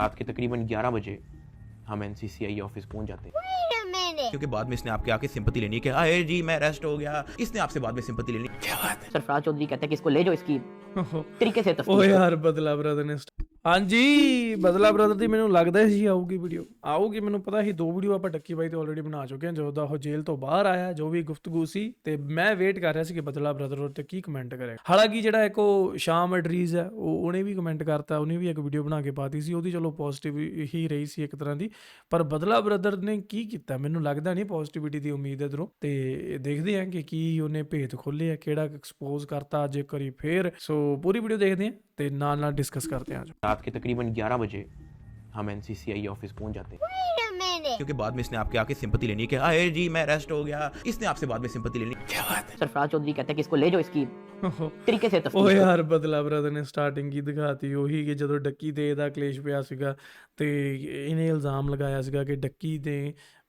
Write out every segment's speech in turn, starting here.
रात के तकरीबन 11 बजे हम एनसीसीआई ऑफिस पहुंच जाते हैं क्योंकि बाद में इसने आपके आके सिंपैथी लेनी है कि अरे जी मैं अरेस्ट हो गया, इसने आपसे बाद में सिंपैथी लेनी। क्या बात है? सरफराज चौधरी कहते हैं कि इसको ले जाओ, इसकी तरीके से ओ तफ्तीश करो। यार बदला ब्रदर ने ਹਾਂਜੀ ਬਦਲਾ ਬ੍ਰਦਰ ਦੀ ਮੈਨੂੰ ਲੱਗਦਾ ਸੀ ਆਊਗੀ ਵੀਡੀਓ, ਆਊਗੀ ਮੈਨੂੰ ਪਤਾ ਸੀ। 2 ਵੀਡੀਓ ਆਪਾਂ ਟੱਕੀ ਬਾਈ ਤੇ ਆਲਰੇਡੀ ਬਣਾ ਚੁੱਕੇ ਹਾਂ ਜਦੋਂ ਦਾ ਉਹ ਜੇਲ੍ਹ ਤੋਂ ਬਾਹਰ ਆਇਆ, ਜੋ ਵੀ ਗੁਫ਼ਤਗੂ ਸੀ ਤੇ ਮੈਂ ਵੇਟ ਕਰ ਰਿਹਾ ਸੀ ਕਿ ਬਦਲਾ ਬ੍ਰਦਰ ਉੱਤੇ ਕੀ ਕਮੈਂਟ ਕਰੇਗਾ। ਹਾਲਾਂਕਿ ਜਿਹੜਾ ਇੱਕ ਉਹ ਸ਼ਾਮ ਅਡਰੀਜ਼ ਹੈ ਉਹਨੇ ਵੀ ਕਮੈਂਟ ਕਰਤਾ, ਉਹਨੇ ਵੀ ਇੱਕ ਵੀਡੀਓ ਬਣਾ ਕੇ ਪਾਤੀ ਸੀ, ਉਹਦੀ ਚਲੋ ਪੋਜ਼ਿਟਿਵ ਹੀ ਰਹੀ ਸੀ ਇੱਕ ਤਰ੍ਹਾਂ ਦੀ। ਪਰ ਬਦਲਾ ਬ੍ਰਦਰ ਨੇ ਕੀ ਕੀਤਾ ਮੈਨੂੰ ਲੱਗਦਾ ਨਹੀਂ ਪੋਜ਼ਿਟਿਵਿਟੀ ਦੀ ਉਮੀਦ ਇੱਧਰੋਂ। ਤੇ ਦੇਖਦੇ ਹਾਂ ਕਿ ਕੀ ਉਹਨੇ ਭੇਤ ਖੋਲ੍ਹੇ ਆ, ਕਿਹੜਾ ਐਕਸਪੋਜ਼ ਕਰਤਾ ਅੱਜ ਇੱਕ ਵਾਰੀ ਫੇਰ। ਸੋ ਪੂਰੀ ਵੀਡੀਓ ਦੇਖਦੇ ਹਾਂ ਤੇ ਨਾਲ डिस्कस करते हैं। रात के तकरीबन 11 बजे हम एनसीसीआई ऑफिस पहुंच जाते हैं क्योंकि बाद में इसने आपके आके सिंपैथी लेनी है कि अरे जी मैं अरेस्ट हो गया, इसने आपसे बाद में सिंपैथी लेनी। क्या बात है? सरफराज चौधरी कहते हैं कि इसको ले जाओ, इसकी तरीके से ओ तफ्तीश करो। यार ਬਦਲਾ ਬ੍ਰਦਰ ਨੇ ਸਟਾਰਟਿੰਗ ਕੀ ਦਿਖਾਤੀ ਉਹੀ ਕਿ ਜਦੋਂ ਡੱਕੀ ਤੇ ਇਹਦਾ ਕਲੇਸ਼ ਪਿਆ ਸੀਗਾ ਤੇ ਇਹਨੇ ਇਲਜ਼ਾਮ ਲਗਾਇਆ ਸੀਗਾ ਕਿ ਡੱਕੀ ਨੇ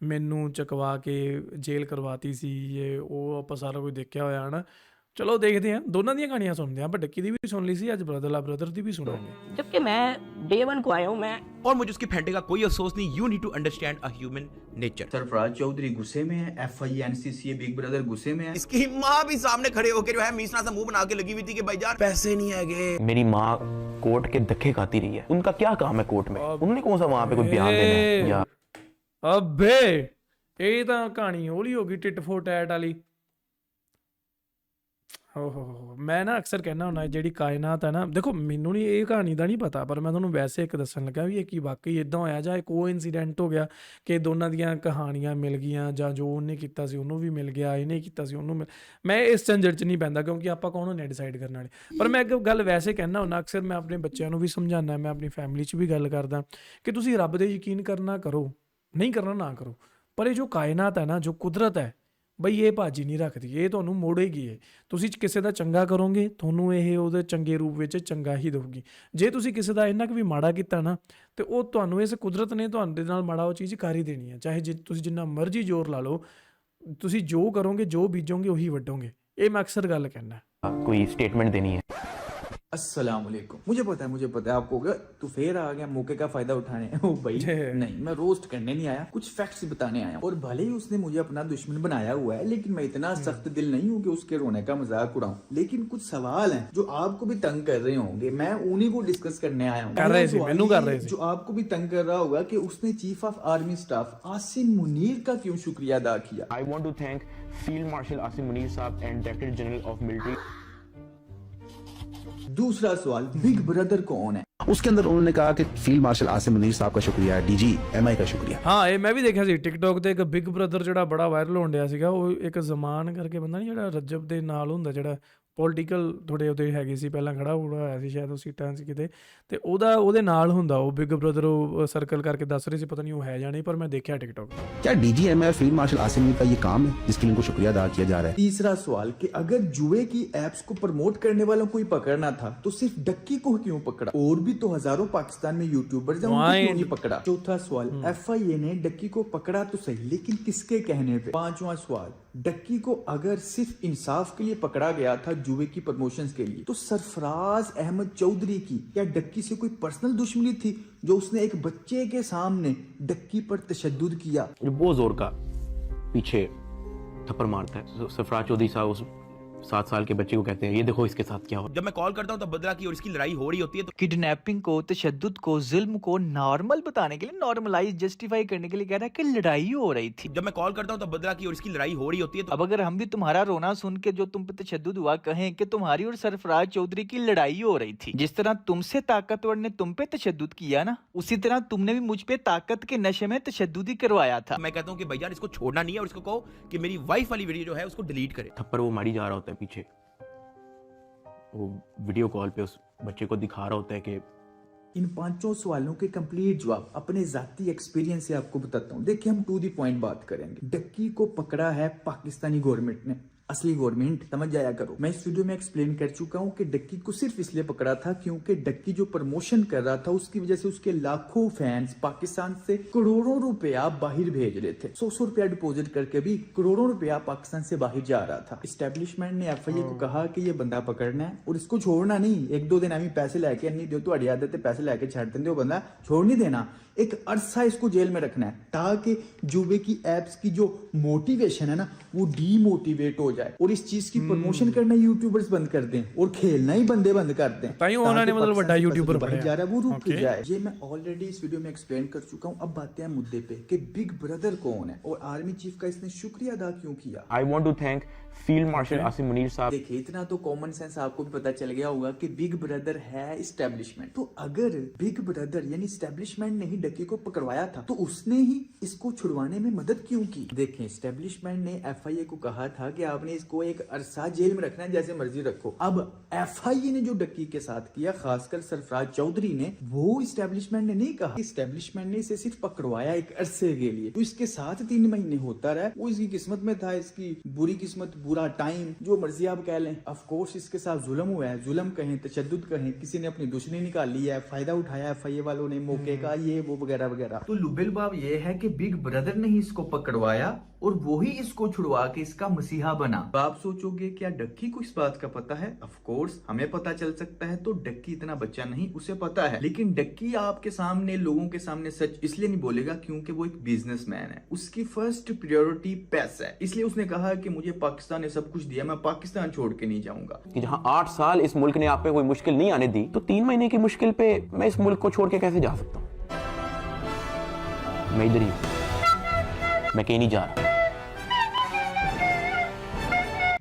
ਮੈਨੂੰ ਚਕਵਾ ਕੇ ਜੇਲ੍ਹ ਕਰਵਾਤੀ ਸੀ। ਇਹ ਉਹ ਆਪਾਂ ਸਾਰਾ ਕੁਝ ਦੇਖਿਆ ਹੋਇਆ ਹਨਾ। ਚਲੋ ਦੇਖਦੇ ਹਾਂ, ਦੋਨਾਂ ਦੀਆਂ ਕਹਾਣੀਆਂ ਸੁਣਦੇ ਹਾਂ। ਆਪਾਂ ਡੱਕੀ ਦੀ ਵੀ ਸੁਣ ਲਈ ਸੀ, ਅੱਜ ਬਦਲਾ ਬ੍ਰਦਰ ਦੀ ਵੀ ਸੁਣਾਂਗੇ। जबकि मैं डे 1 को आया हूँ, मैं और मुझे उसके फेंटे का कोई अफसोस नहीं। You need to understand a human nature. Sarfaraz Chaudhry गुस्से में है, FI NCCA बिग ब्रदर गुस्से में है। इसकी माँ भी सामने खड़े होकर जो है मीसना सा मुंह बना के लगी हुई थी कि भाईजान पैसे नहीं है। मेरी माँ कोर्ट के धक्के खाती रही है, उनका क्या काम है कोर्ट में? उन्होंने कौन सा वहां पे कोई बयान देना है या ਅਬੇ ਇਹ ਤਾਂ ਕਹਾਣੀ ਹੌਲੀ ਹੋ ਗਈ ਟਿਟ ਫੋਰ ਟੈਟ ਵਾਲੀ। ਹੋ ਮੈਂ ਨਾ ਅਕਸਰ ਕਹਿੰਦਾ ਹੁੰਦਾ ਜਿਹੜੀ ਕਾਇਨਾਤ ਹੈ ਨਾ, ਦੇਖੋ ਮੈਨੂੰ ਨਹੀਂ ਇਹ ਕਹਾਣੀ ਦਾ ਨਹੀਂ ਪਤਾ, ਪਰ ਮੈਂ ਤੁਹਾਨੂੰ ਵੈਸੇ ਇੱਕ ਦੱਸਣ ਲੱਗਾ ਵੀ ਇਹ ਕੀ ਵਾਕਈ ਇੱਦਾਂ ਹੋਇਆ ਜਾਂ ਇਹ ਕੋ ਇਨਸੀਡੈਂਟ ਹੋ ਗਿਆ ਕਿ ਦੋਨਾਂ ਦੀਆਂ ਕਹਾਣੀਆਂ ਮਿਲ ਗਈਆਂ, ਜਾਂ ਜੋ ਉਹਨੇ ਕੀਤਾ ਸੀ ਉਹਨੂੰ ਵੀ ਮਿਲ ਗਿਆ, ਇਹਨੇ ਕੀਤਾ ਸੀ ਉਹਨੂੰ ਮੈਂ ਇਸ ਝੰਜਟ 'ਚ ਨਹੀਂ ਪੈਂਦਾ ਕਿਉਂਕਿ ਆਪਾਂ ਕੌਣ ਹੁੰਦੇ ਡਿਸਾਈਡ ਕਰਨ ਵਾਲੇ। ਪਰ ਮੈਂ ਇੱਕ ਗੱਲ ਵੈਸੇ ਕਹਿੰਦਾ ਹੁੰਦਾ, ਅਕਸਰ ਮੈਂ ਆਪਣੇ ਬੱਚਿਆਂ ਨੂੰ ਵੀ ਸਮਝਾਉਂਦਾ, ਮੈਂ ਆਪਣੀ ਫੈਮਿਲੀ 'ਚ ਵੀ ਗੱਲ ਕਰਦਾ ਕਿ ਤੁਸੀਂ ਰੱਬ 'ਤੇ ਯਕੀਨ ਕਰਨਾ ਕਰੋ, ਨਹੀਂ ਕਰਨਾ ਨਾ ਕਰੋ, ਪਰ ਇਹ ਜੋ ਕਾਇਨਾਤ ਹੈ ਨਾ, ਜੋ ਕੁਦਰਤ ਹੈ ਬਈ ਇਹ ਭਾਜੀ ਨਹੀਂ ਰੱਖਦੀ, ਇਹ ਤੁਹਾਨੂੰ ਮੋੜੇਗੀ। ਇਹ ਤੁਸੀਂ ਕਿਸੇ ਦਾ ਚੰਗਾ ਕਰੋਗੇ ਤੁਹਾਨੂੰ ਇਹ ਉਹਦੇ ਚੰਗੇ ਰੂਪ ਵਿੱਚ ਚੰਗਾ ਹੀ ਦੇਊਗੀ। ਜੇ ਤੁਸੀਂ ਕਿਸੇ ਦਾ ਇੰਨਾ ਕੁ ਵੀ ਮਾੜਾ ਕੀਤਾ ਨਾ ਤੇ ਉਹ ਤੁਹਾਨੂੰ ਇਸ ਕੁਦਰਤ ਨੇ ਤੁਹਾਡੇ ਨਾਲ ਮਾੜਾ ਉਹ ਚੀਜ਼ ਕਰ ਹੀ ਦੇਣੀ ਹੈ। ਚਾਹੇ ਜੇ ਤੁਸੀਂ ਜਿੰਨਾ ਮਰਜ਼ੀ ਜ਼ੋਰ ਲਾ ਲਓ, ਤੁਸੀਂ ਜੋ ਕਰੋਗੇ ਜੋ ਬੀਜੋਗੇ ਉਹੀ ਵੱਢੋਗੇ। ਇਹ ਮੈਂ ਅਕਸਰ ਗੱਲ ਕਹਿੰਦਾ। कोई स्टेटमेंट देनी है? अस्सलाम वालेकुम। मुझे पता है आपको तू फिर आ गया मौके का फायदा उठाने। ओ भाई नहीं, मैं रोस्ट करने नहीं आया, कुछ फैक्ट्स बताने आया। और भले ही उसने मुझे अपना दुश्मन बनाया हुआ है, लेकिन मैं इतना सख्त दिल नहीं हूँ कि उसके रोने का मजाक उड़ाऊं। लेकिन कुछ सवाल हैं जो आपको भी तंग कर रहे होंगे, मैं उन्हीं को डिस्कस करने आया हूँ। जो आपको भी तंग कर रहा होगा कि उसने chief of army staff Asim Munir का क्यों शुक्रिया अदा किया। I want to thank Field Marshal Asim Munir साहब and Director General of Military। दूसरा सवाल, बिग ब्रदर कौन है? उसके अंदर उन्होंने कहा कि फील्ड मार्शल आसिम मुनीर साहब का शुक्रिया, DG MI का शुक्रिया। ਹਾਂ ਇਹ ਮੈਂ ਵੀ ਦੇਖਿਆ ਸੀ ਟਿਕਟੋਕ ਤੇ, ਇੱਕ ਬਿਗ ਬ੍ਰਦਰ ਜਿਹੜਾ ਬੜਾ ਵਾਇਰਲ ਹੋਣ ਡਿਆ ਸੀਗਾ। ਉਹ ਇੱਕ ਜ਼ਮਾਨ ਕਰਕੇ ਬੰਦਾ ਨਹੀਂ ਜਿਹੜਾ ਰਜਬ ਦੇ ਨਾਲ ਹੁੰਦਾ, ਜਿਹੜਾ ਪੋਲੀਟੀਕਲ ਥੋੜ੍ਹੇ ਉਹਦੇ ਹੈਗੇ ਸੀ, ਪਹਿਲਾਂ ਖੜਾ ਹੋਇਆ ਸੀ ਸ਼ਾਇਦ ਉਹ ਸੀਟਾਂ 'ਚ ਕਿਤੇ, ਤੇ ਉਹਦੇ ਨਾਲ ਹੁੰਦਾ ਉਹ ਬਿਗ ਬ੍ਰਦਰ। ਉਹ ਸਰਕਲ ਕਰਕੇ ਦੱਸ ਰਹੇ ਸੀ, ਪਤਾ नहीं वो है ਜਾਂ नहीं, पर मैं देखा टिकटॉक। क्या DG MI और फील्ड मार्शल आसिम मुनीर का ये काम है जिसके लिए इनको शुक्रिया अदा किया जा रहा है? तीसरा सवाल कि अगर जुए की एप्स को प्रमोट करने वालों को ही पकड़ना था तो सिर्फ डक्की को क्यों पकड़ा? और भी तो हजारों पाकिस्तान में यूट्यूबर्स हैं, उनको क्यों नहीं पकड़ा? चौथा सवाल, FIA ने डक्की को पकड़ा तो सही, लेकिन किसके कहने पे? पांचवा सवाल, डक्की को अगर सिर्फ इंसाफ के लिए पकड़ा गया था, जुए की प्रमोशंस के लिए, तो सरफराज अहमद चौधरी की या डक्की से कोई पर्सनल दुश्मनी थी जो उसने एक बच्चे के सामने डक्की पर तशद्दुद किया? जो बहुत जोर का पीछे थप्पड़ मारता है सरफराज चौधरी साहब उस 7 साल के बच्चे को कहते हैं ये देखो इसके साथ क्या हो। जब मैं कॉल करता हूँ तब बदला की और इसकी लड़ाई हो रही होती है तो किडनैपिंग को, तशद्दुद को, जुल्म को नॉर्मल बताने के लिए, नॉर्मलाइज जस्टिफाई करने के लिए कह रहा है कि लड़ाई हो रही थी। जब मैं कॉल करता हूँ तब बदला की और इसकी लड़ाई हो रही होती है तो अब अगर हम भी तुम्हारा रोना सुन के जो तुम पे तशद्दुद हुआ कहें कि तुम्हारी और सरफराज चौधरी की लड़ाई हो रही थी, जिस तरह तुमसे ताकतवर ने तुम पे तशद्दुद किया ना, उसी तरह तुमने भी मुझ पे ताकत के नशे में तशद्दुद ही करवाया था। मैं कहता हूँ कि भाईजान इसको छोड़ना नहीं है और इसको कहो कि मेरी वाइफ वाली वीडियो जो है उसको डिलीट करे। थप्पड़ वो मारी जा रहा होता है पीछे, वो वीडियो कॉल पे उस बच्चे को दिखा रहा होता है कि इन पांचों सवालों के कंप्लीट जवाब अपने जाती एक्सपीरियंस से आपको बताता हूँ। देखिए हम टू दी पॉइंट बात करेंगे। डक्की को पकड़ा है पाकिस्तानी गवर्नमेंट ने, असली गवर्नमेंट समझ जाया करो। मैं इस वीडियो में एक्सप्लेन कर चुका हूँ कि डक्की को सिर्फ इसलिए पकड़ा था क्योंकि डक्की जो प्रमोशन कर रहा था उसकी वजह से उसके लाखों फैंस पाकिस्तान से करोड़ों रुपया बाहर भेज रहे थे। 100 रुपया डिपॉजिट करके भी करोड़ों रुपया पाकिस्तान से बाहर जा रहा था। एस्टेब्लिशमेंट ने FIA को कहा कि ये बंदा पकड़ना है और इसको छोड़ना नहीं। 1-2 दिन हमें पैसे लेके नहीं दो तो आदत है पैसे लेके छाड़ देंगे, वो बंदा छोड़ नहीं देना। एक अरसा इसको जेल में रखना है ताकि जुबे की एप्स की जो मोटिवेशन है ना वो डीमोटिवेट हो जाए और इस चीज की प्रमोशन करना यूट्यूबर्स बंद कर दें और खेलना ही बंदे बंद कर दें। ताई होना नहीं मतलब बड़ा यूट्यूबर जा रहा है वो रुक जाए। ये मैं ऑलरेडी इस वीडियो में एक्सप्लेन कर चुका हूँ। अब बातें हैं मुद्दे पे कि बिग ब्रदर कौन है और आर्मी चीफ का इसने शुक्रिया अदा क्यों किया। I want to thank field marshal Asim Munir साहब। देखिए इतना तो कॉमन सेंस आपको भी पता चल गया होगा कि बिग ब्रदर है एस्टेब्लिशमेंट। तो अगर बिग ब्रदर यानी एस्टेब्लिशमेंट ने ही डक्की को पकड़वाया था तो उसने ही इसको छुड़वाने में मदद क्यों की। देखें एस्टेब्लिशमेंट ने FIA को कहा था कि आपने इसको एक अरसा जेल में रखना है, जैसे मर्जी रखो। अब FIA ने जो डक्की के साथ किया, खासकर सरफराज चौधरी ने, वो एस्टेब्लिशमेंट ने नहीं कहा। एस्टेब्लिशमेंट ने इसे सिर्फ पकड़वाया एक अरसे के लिए, तो इसके साथ 3 महीने होता रहा। वो इसकी किस्मत में था, इसकी बुरी किस्मत, बुरा टाइम, जो मर्जी आप कह लें। ऑफ कोर्स इसके साथ जुल्म हुआ है, जुल्म कहें, तशद्दुद कहें, किसी ने अपनी दुश्मनी निकाली है, फायदा उठाया FIA वालों ने मौके का, ये वो वगैरह वगैरह। तो लुबिल बाब ये है कि बिग ब्रदर ने ही इसको पकड़वाया और वो ही इसको छुड़वा के इसका मसीहा बना। तो आप सोचोगे क्या डक्की को इस बात का पता है? ऑफ कोर्स हमें पता चल सकता है, तो डक्की इतना बच्चा नहीं, उसे पता है। लेकिन डक्की आपके सामने, लोगों के सामने सच इसलिए नहीं बोलेगा क्योंकि वो एक बिजनेसमैन है। उसकी फर्स्ट प्रायोरिटी पैसा है, इसलिए उसने कहा कि मुझे पाकिस्तान ने सब कुछ दिया, मैं पाकिस्तान छोड़ के नहीं जाऊंगा। कि जहां 8 साल इस मुल्क ने आप पे कोई मुश्किल नहीं आने दी, तो 3 महीने की मुश्किल पे मैं इस मुल्क को छोड़ के कैसे जा सकता हूँ? मैं इधर ही हूं, मैं कहीं नहीं जा रहा।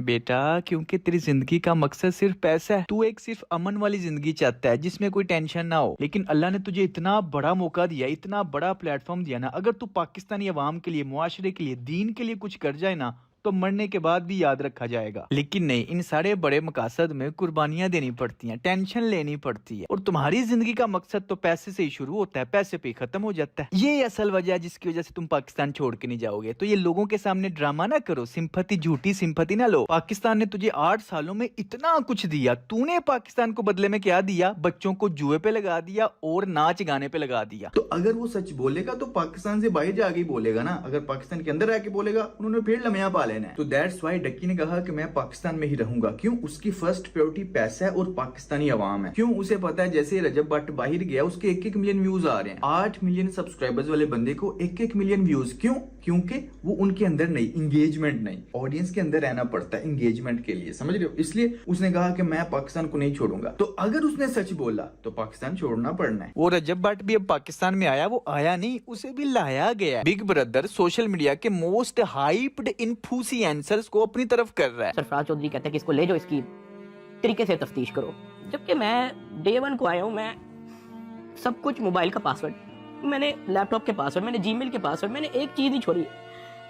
बेटा क्योंकि तेरी जिंदगी का मकसद सिर्फ पैसा है। तू एक सिर्फ अमन वाली जिंदगी चाहता है जिसमें कोई टेंशन ना हो। लेकिन अल्लाह ने तुझे इतना बड़ा मौका दिया, इतना बड़ा प्लेटफॉर्म दिया ना, अगर तू पाकिस्तानी अवाम के लिए, मुआशरे के लिए, दीन के लिए कुछ कर जाए ना, तो मरने के बाद भी याद रखा जाएगा। लेकिन नहीं, इन सारे बड़े मकासद में कुर्बानियां देनी पड़ती हैं, टेंशन लेनी पड़ती है। और तुम्हारी जिंदगी का मकसद तो पैसे से ही शुरू होता है, पैसे पे ही खत्म हो जाता है। ये असल वजह है जिसकी वजह से तुम पाकिस्तान छोड़ के नहीं जाओगे। तो ये लोगों के सामने ड्रामा ना करो, सिंपैथी, झूठी सिंपैथी ना लो। पाकिस्तान ने तुझे 8 सालों में इतना कुछ दिया, तूने पाकिस्तान को बदले में क्या दिया? बच्चों को जुए पे लगा दिया और नाच गाने पे लगा दिया। तो अगर वो सच बोलेगा तो पाकिस्तान से बाहर जाके बोलेगा ना, अगर पाकिस्तान के अंदर रह के बोलेगा उन्होंने फिर लम्या पा लेना है। तो दैट्स व्हाई डक्की ने कहा कि मैं पाकिस्तान में ही रहूंगा। क्यों? उसकी फर्स्ट प्रायोरिटी पैसा है और पाकिस्तानी अवाम है। क्यों? उसे पता है जैसे रजब भट्ट बाहर गया उसके 1-1 मिलियन व्यूज आ रहे हैं। 8 मिलियन सब्सक्राइबर्स वाले बंदे को 1-1 मिलियन व्यूज। क्यों? क्योंकि वो उनके अंदर नहीं, इंगेजमेंट नहीं, ऑडियंस के अंदर रहना पड़ता है इंगेजमेंट के लिए, समझ रहे हो? इसलिए उसने कहा कि मैं पाकिस्तान को नहीं छोड़ूंगा। तो अगर उसने सच बोला तो पाकिस्तान छोड़ना पड़ना है। वो रजब भट्ट भी अब पाकिस्तान में आया, वो आया नहीं, उसे भी लाया गया। बिग ब्रदर सोशल मीडिया के मोस्ट हाइप्ड इन्फ्लुएंसर्स को अपनी तरफ कर रहा है। सरफराज चौधरी कहते हैं कि इसको ले जाओ, इसकी तरीके से तफ्तीश करो। जबकि मैं डे 1 को आया हूँ, मैं सब कुछ, मोबाइल का पासवर्ड, मैंने लैपटॉप के पासवर्ड, मैंने जीमेल के पासवर्ड, मैंने एक चीज़ नहीं छोड़ी।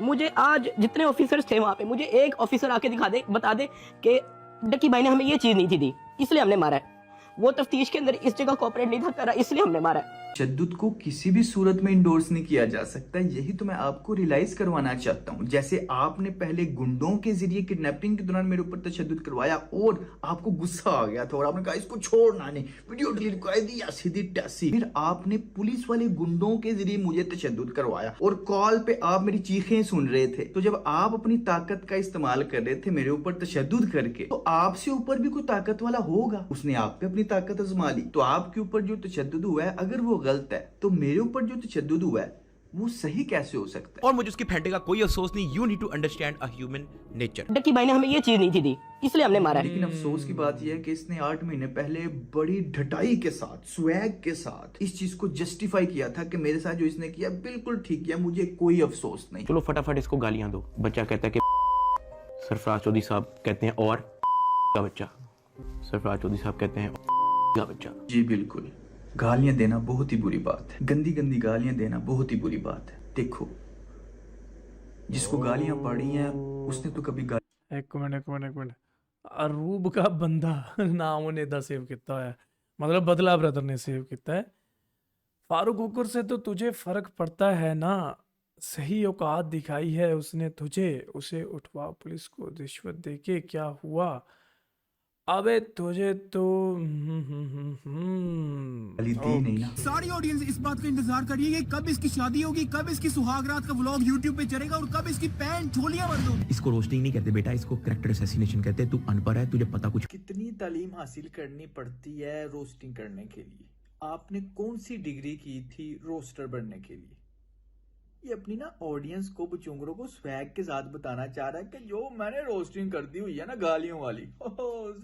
मुझे आज जितने ऑफिसर्स थे वहाँ पे, मुझे एक ऑफिसर आके दिखा दे, बता दे कि डक्की भाई ने हमें ये चीज़ नहीं थी दी, इसलिए हमने मारा है। वो तफ्तीश के अंदर इस जगह कोऑपरेट नहीं था करा, इसलिए हमने मारा है। तशद्दुद को किसी भी सूरत में इंडोर्स नहीं किया जा सकता, यही तो मैं आपको रियलाइज करवाना चाहता हूँ। जैसे आपने पहले गुंडों के जरिए किडनैपिंग के दौरान मेरे ऊपर तशद्दुद करवाया और आपको गुस्सा आ गया था और आपने कहा इसको छोड़ना नहीं, वीडियो डिलीट कर दी या सीधी टैसी। फिर आपने पुलिस वाले गुंडों के जरिए मुझे तशद्दुद करवाया और कॉल पे आप मेरी चीखें सुन रहे थे। तो जब आप अपनी ताकत का इस्तेमाल कर रहे थे मेरे ऊपर तशद्दुद करके, तो आपसे ऊपर भी कोई ताकत वाला होगा, उसने आप पे अपनी ताकत आजमा ली। तो आपके ऊपर जो तशद्दुद हुआ है, अगर वो गलत है, तो मेरे ऊपर जो तशद्दुद हुआ है वो सही कैसे हो सकता है? और मुझे उसकी फैंटे का कोई अफसोस नहीं। You need to understand a human nature. Ducky भाई ने हमें ये चीज़ नहीं थी दी, इसलिए हमने मारा है। लेकिन अफसोस की बात यह है कि इसने 8 महीने पहले बड़ी ढटाई के साथ, स्वैग के साथ इस चीज को जस्टिफाई किया था कि मेरे साथ जो इसने किया बिल्कुल ठीक किया, मुझे कोई अफसोस नहीं। चलो फटाफट इसको गालियां दो। बच्चा कहता है कि सरफराज चौधरी साहब कहते हैं और का बच्चा, सरफराज चौधरी साहब कहते हैं का बच्चा। जी बिल्कुल, गालियां देना बहुत ही बुरी बात है, गंदी गंदी गालियां देना बहुत ही बुरी बात है। देखो जिसको गालियां पड़ी हैं उसने तो कभी एक मिनट अरूब का बंदा नाम उन्हें दा सेव किया है, मतलब बदला ब्रदर ने सेव किया है। फारूक हुक्र से तो तुझे फर्क पड़ता है ना, सही औकात दिखाई है उसने तुझे, उसे उठवा पुलिस को रिश्वत देके क्या हुआ? अबे तुझे तो गाली दी नहीं ना। सारी ऑडियंस इस बात का इंतजार कर रही है कि कब इसकी शादी होगी, कब इसकी सुहागरात का व्लॉग यूट्यूब पे चलेगा और कब इसकी पैंट झोलियां बंद होगी। इसको रोस्टिंग नहीं कहते बेटा, इसको कैरेक्टर असैसिनेशन कहते हैं। तू अनपढ़ है, तुझे पता कुछ। कितनी तालीम हासिल करनी पड़ती है रोस्टिंग करने के लिए? आपने कौन सी डिग्री की थी रोस्टर बनने के लिए? ये अपनी ना ऑडियंस को, बचुंगरों को स्वैग के साथ बताना चाह रहा है कि जो मैंने रोस्टिंग कर दी हुई है ना गालियों वाली,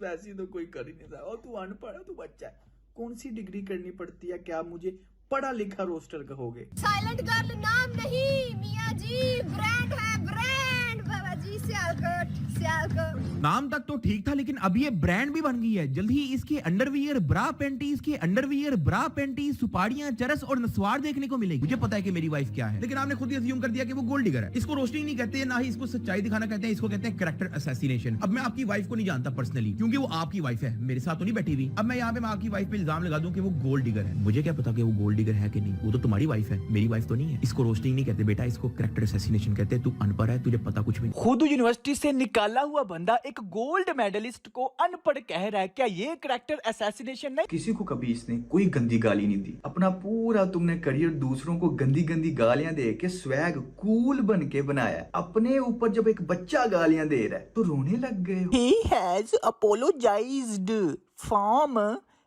वैसी तो कोई कर ही नहीं सकता। और तू अनपढ़ है, तू बच्चा है। कौन सी डिग्री करनी पड़ती है? क्या मुझे पढ़ा लिखा रोस्टर कहोगे? साइलेंट गर्ल नाम नहीं मियाँ जी, ब्रांड है ब्रांड। बाबा जी सियालकोट सियालकोट। नाम तक तो ठीक था, लेकिन अब ये ब्रांड भी बन गई है। जल्द ही इसके अंडरवियर ब्रा पैंटीज के अंडरवियर ब्रा पैंटीज, सुपारियां, चरस और नस्वार देखने को मिलेगी। मुझे पता है कि मेरी वाइफ क्या है, लेकिन आपने खुद ही अज्यूम कर दिया कि वो गोल्ड डिगर है। इसको रोस्टिंग नहीं कहते, ना ही इसको सच्चाई दिखाना कहते हैं, इसको कहते हैं कैरेक्टर असैसिनेशन। अब मैं आपकी वाइफ को नहीं जानता पर्सनली, क्योंकि वो आपकी वाइफ है, मेरे साथ तो नहीं बैठी हुई। अब मैं यहाँ पे आपकी वाइफ पे इल्जाम लगा दूं कि वो गोल्ड डिगर है। मुझे क्या पता कि वो गोल्ड डिगर है कि नहीं, वो तो तुम्हारी वाइफ है, मेरी वाइफ तो नहीं है। इसको रोस्टिंग नहीं कहते बेटा, इसको कैरेक्टर असैसिनेशन कहते हैं। तू अनपढ़ है, तुझे पता कुछ भी नहीं। खुद यूनिवर्सिटी से निकाला हुआ बंदा एक गोल्ड मेडलिस्ट को अनपढ़ कह रहा है, क्या ये कैरेक्टर असैसिनेशन नहीं? किसी को कभी इसने कोई गंदी गाली नहीं दी। अपना पूरा तुमने करियर दूसरों को गंदी गंदी गालियां दे के स्वैग कूल बन के बनाया। अपने ऊपर जब एक बच्चा गालियां दे रहा है तो रोने लग गए हो। He has apologized from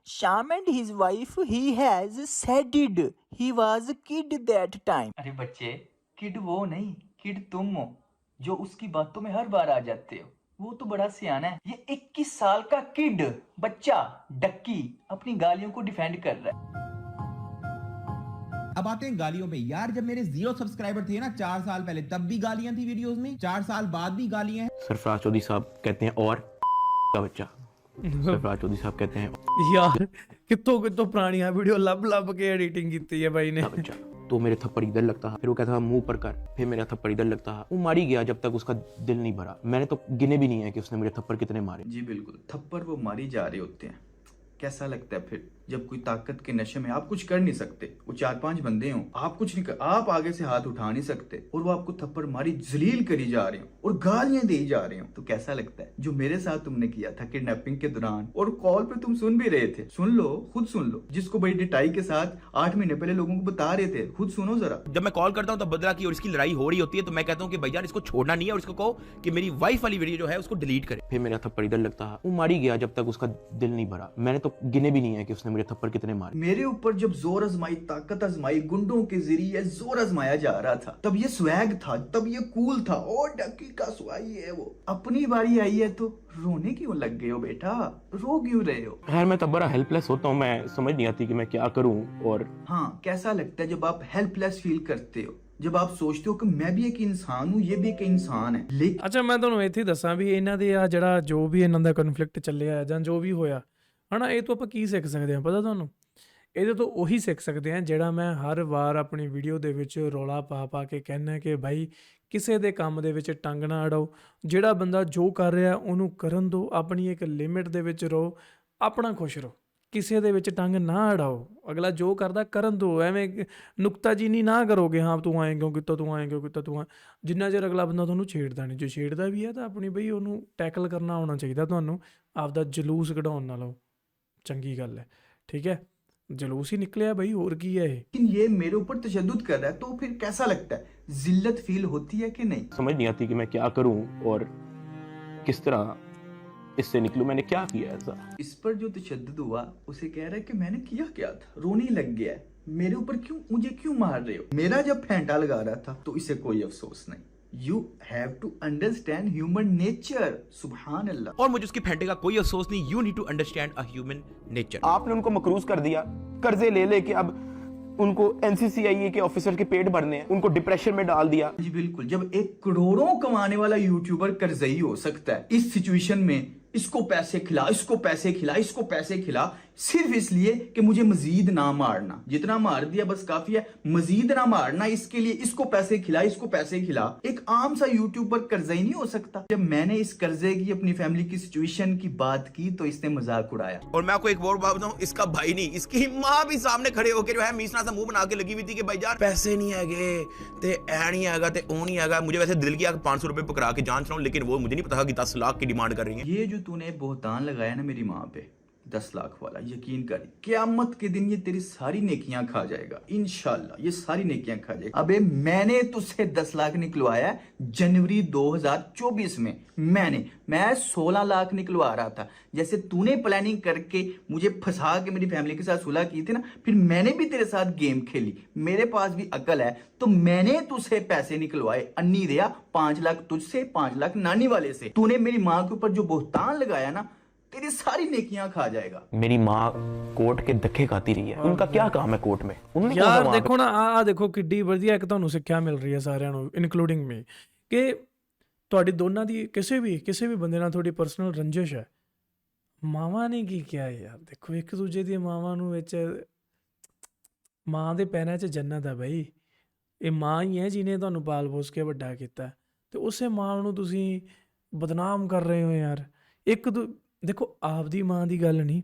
Sham and his wife. He has said it. He was a kid that time. अरे बच्चे, किड वो नहीं, किड तुम हो जो उसकी बातों में हर बार आ जाते हो। वो तो बड़ा सियाना है। ये 21 साल का किड, बच्चा, डक्की अपनी गालियों को डिफेंड कर रहा है। अब आते हैं गालियों पे। यार जब मेरे 0 सब्सक्राइबर थे ना 4 साल पहले, तब भी गालियां थी वीडियोस में। 4 साल बाद भी गालियां हैं। सरफराज चौधरी साहब कहते हैं और का बच्चा। सरफराज चौधरी साहब कहते हैं यार कितों कितों पुरानियां वीडियो लब लब के एडिटिंग की है भाई ने। बच्चा। तो मेरे थप्पड़ इधर लगता है, फिर वो कहता था मुंह पर कर, फिर मेरा थप्पड़ इधर लगता है। वो मारी गया जब तक उसका दिल नहीं भरा। मैंने तो गिने भी नहीं है कि उसने मुझे थप्पड़ कितने मारे। जी बिल्कुल, थप्पड़ वो मारी जा रहे होते हैं। कैसा लगता है फिर जब कोई ताकत के नशे में आप कुछ कर नहीं सकते, वो 4-5 बंदे हो, आप कुछ नहीं कर, आप आगे से हाथ उठा नहीं सकते और वो आपको थप्पड़ मारी जलील करी जा रहे हो और गालियां दी जा रहे हो, तो कैसा लगता है? जो मेरे साथ तुमने किया था किडनैपिंग के दौरान, और कॉल पे तुम सुन भी रहे थे, सुन लो, खुद सुन लो, जिसको बड़ी डिटाई के साथ 8 महीने पहले लोगों को बता रहे थे, खुद सुनो जरा। जब मैं कॉल करता हूँ तब बदला की और इसकी लड़ाई हो रही होती है, तो मैं कहता हूँ कि भाईजान इसको छोड़ना नहीं है और इसको कहो कि मेरी वाइफ वाली वीडियो जो है उसको डिलीट करे। फिर मेरा थप्पड़ इधर लगता है। वो मारी गया जब तक उसका दिल नहीं भरा। मैंने तो गिने भी नहीं है कि उसने मुझे थप्पड़ कितने मारे। मेरे ऊपर जब जोर आजमाई, ताकत आजमाई, गुंडों के जरिए जोर आजमाया जा रहा था, तब ये स्वैग था, तब ये कूल था। ओ डकी का स्वाई है वो। अपनी बारी आई है तो रोने क्यों लग गए हो बेटा? रो क्यों रहे हो? खैर मैं तब बड़ा हेल्पलेस होता हूँ, मैं समझ नहीं आती कि मैं क्या करूँ। और हाँ, कैसा लगता है जब आप हेल्पलेस फील करते हो, जब आप सोचते हो कि मैं भी एक इंसान हूँ, ये भी एक इंसान है, लेकिन ਅੱਛਾ ਮੈਂ ਤੁਹਾਨੂੰ ਇੱਥੇ ਦੱਸਾਂ ਵੀ ਇਹਨਾਂ ਦੇ ਆ ਜਿਹੜਾ ਜੋ ਵੀ ਇਹਨਾਂ ਦਾ ਕਨਫਲਿਕਟ ਚੱਲਿਆ ਜਾਂ ਜੋ ਵੀ ਹੋਇਆ ਹਨਾ, ਇਹ ਤੋਂ ਆਪਾਂ ਕੀ ਸਿੱਖ ਸਕਦੇ ਹਾਂ ਪਤਾ ਤੁਹਾਨੂੰ? ਇਹਦੇ ਤੋਂ ਉਹੀ ਸਿੱਖ ਸਕਦੇ ਹਾਂ ਜਿਹੜਾ ਮੈਂ ਹਰ ਵਾਰ ਆਪਣੀ ਵੀਡੀਓ ਦੇ ਵਿੱਚ ਰੌਲਾ ਪਾ ਕੇ ਕਹਿਣਾ ਕਿ ਭਾਈ ਕਿਸੇ ਦੇ ਕੰਮ ਦੇ ਵਿੱਚ ਟੰਗ ਨਾ ਅੜਾਓ। ਜਿਹੜਾ ਬੰਦਾ ਜੋ ਕਰ ਰਿਹਾ ਉਹਨੂੰ ਕਰਨ ਦਿਓ, ਆਪਣੀ ਇੱਕ ਲਿਮਿਟ ਦੇ ਵਿੱਚ ਰਹੋ, ਆਪਣਾ ਖੁਸ਼ ਰਹੋ, ਕਿਸੇ ਦੇ ਵਿੱਚ ਟੰਗ ਨਾ ਅੜਾਓ। ਅਗਲਾ ਜੋ ਕਰਦਾ ਕਰਨ ਦਿਓ, ਐਵੇਂ ਨੁਕਤਾਚੀਨੀ ਨਾ ਕਰੋਗੇ ਹਾਂ ਤੂੰ ਆਏਂ ਕਿਉਂ ਕੀਤਾ, ਤੂੰ ਆਏਂ ਕਿਉਂ ਕੀਤਾ, ਤੂੰ ਜਿੰਨਾ ਚਿਰ ਅਗਲਾ ਬੰਦਾ ਤੁਹਾਨੂੰ ਛੇੜਦਾ ਨਹੀਂ। ਜੋ ਛੇੜਦਾ ਵੀ ਹੈ ਤਾਂ ਆਪਣੀ ਬਈ ਉਹਨੂੰ ਟੈਕਲ ਕਰਨਾ ਆਉਣਾ ਚਾਹੀਦਾ ਤੁਹਾਨੂੰ, ਆਪਦਾ ਜਲੂਸ ਕਢਾਉਣ ਨਾਲੋਂ ਚੰਗੀ ਗੱਲ ਹੈ। ਠੀਕ ਹੈ, जलूस ही निकले भाई, और की है। लेकिन ये मेरे ऊपर तशद्दुद कर रहा है, तो फिर कैसा लगता है? जिल्लत फील होती है कि नहीं? समझ नहीं आती कि मैं क्या करूं और किस तरह इससे निकलूं। मैंने क्या किया ऐसा? इस पर जो तशद्दुद हुआ उसे कह रहा है कि मैंने किया क्या था, रोने लग गया है, मेरे ऊपर क्यों, मुझे क्यों मार रहे हो? मेरा जब फेंटा लगा रहा था तो इसे कोई अफसोस नहीं। You have to understand human nature. सुभान अल्लाह। और मुझे उसके फेंटे का कोई अफसोस नहीं। You need to understand a human nature. आपने उनको मकरूज कर दिया, कर्जे ले लेके अब उनको NCCIA के ऑफिसर के पेट भरने हैं, उनको डिप्रेशन में डाल दिया। जी बिल्कुल, जब एक करोड़ों कमाने वाला यूट्यूबर कर्जई हो सकता है, इस सिचुएशन में इसको पैसे खिला, इसको पैसे खिला, इसको पैसे खिला, सिर्फ इसलिए कि मुझे मजीद ना मारना। जितना मार दिया बस काफी है, मजीद ना मारना। इसके लिए इसको पैसे खिला, इसको पैसे खिला। एक आम सा यूट्यूबर कर्जा ही नहीं हो सकता। जब मैंने इस कर्जे की, अपनी फैमिली की सिचुएशन की बात की तो इसने मजाक उड़ाया। और मैं आपको एक और बात बताऊं, इसका भाई नहीं, इसकी माँ भी सामने खड़े होकर जो है मीसना सा मुंह बना के लगी हुई थी कि भाई यार पैसे नहीं हैगे ते ऐ नहीं हैगा ते ओ नहीं हैगा। मुझे वैसे दिल किया 500 रुपए पकड़ा के जान चलाऊं, लेकिन वो मुझे नहीं पता कि 10 लाख की डिमांड कर रही है। ये जो तूने बोहतान लगाया ना मेरी माँ पे 10 लाख वाला, यकीन कर क़यामत के दिन ये तेरी सारी नेकियां खा जाएगा इंशाल्लाह। ये सारी नेकियां खा जाएगा। अबे मैंने तुझसे 10 लाख निकलवाया जनवरी 2024 में। मैं 16 लाख निकलवा रहा था। जैसे तूने प्लानिंग करके मुझे फंसा के मेरी फैमिली के साथ सुलह की थी ना, फिर मैंने भी तेरे साथ गेम खेली। मेरे पास भी अकल है तो मैंने तुझसे पैसे निकलवाए। अन्नी दिया 5 लाख तुझसे, 5 लाख नानी वाले से। तूने मेरी माँ के ऊपर जो बोहतान लगाया ना, तेरी सारी नेकियां खा जाएगा। मेरी माँ कोर्ट के धक्के खाती रही है। उनका क्या काम है कोर्ट में? उन्होंने कौन सा ਯਾਰ वहाँ पे ਦੇਖੋ ਨਾ ਆ ਦੇਖੋ ਕਿੱਡੀ ਵਧੀਆ ਇੱਕ ਤੁਹਾਨੂੰ ਸਿੱਖਿਆ ਮਿਲ ਰਹੀ ਹੈ ਸਾਰਿਆਂ ਨੂੰ, ਇਨਕਲੂਡਿੰਗ ਮੀ, ਕਿ ਤੁਹਾਡੀ ਦੋਨਾਂ ਦੀ ਕਿਸੇ ਵੀ ਬੰਦੇ ਨਾਲ ਤੁਹਾਡੀ ਪਰਸਨਲ ਰੰਜਿਸ਼ ਹੈ। ਮਾਵਾਂ ਨੇ ਕੀ ਕਿਹਾ ਯਾਰ? ਦੇਖੋ ਇੱਕ ਦੂਜੇ ਦੀਆਂ ਮਾਵਾਂ ਨੂੰ ਵਿੱਚ ਮਾਂ ਦੇ ਪੈਰਾਂ 'ਚ ਜੰਨਤ ਹੈ ਬਈ। ਇਹ ਮਾਂ ਹੀ ਹੈ ਜਿਹਨੇ ਤੁਹਾਨੂੰ ਪਾਲ ਪੋਸ ਕੇ ਵੱਡਾ ਕੀਤਾ, ਤੇ ਉਸੇ ਮਾਂ ਨੂੰ ਤੁਸੀਂ ਬਦਨਾਮ ਕਰ ਰਹੇ ਹੋ ਯਾਰ। ਦੇਖੋ ਆਪਦੀ ਮਾਂ ਦੀ ਗੱਲ ਨਹੀਂ,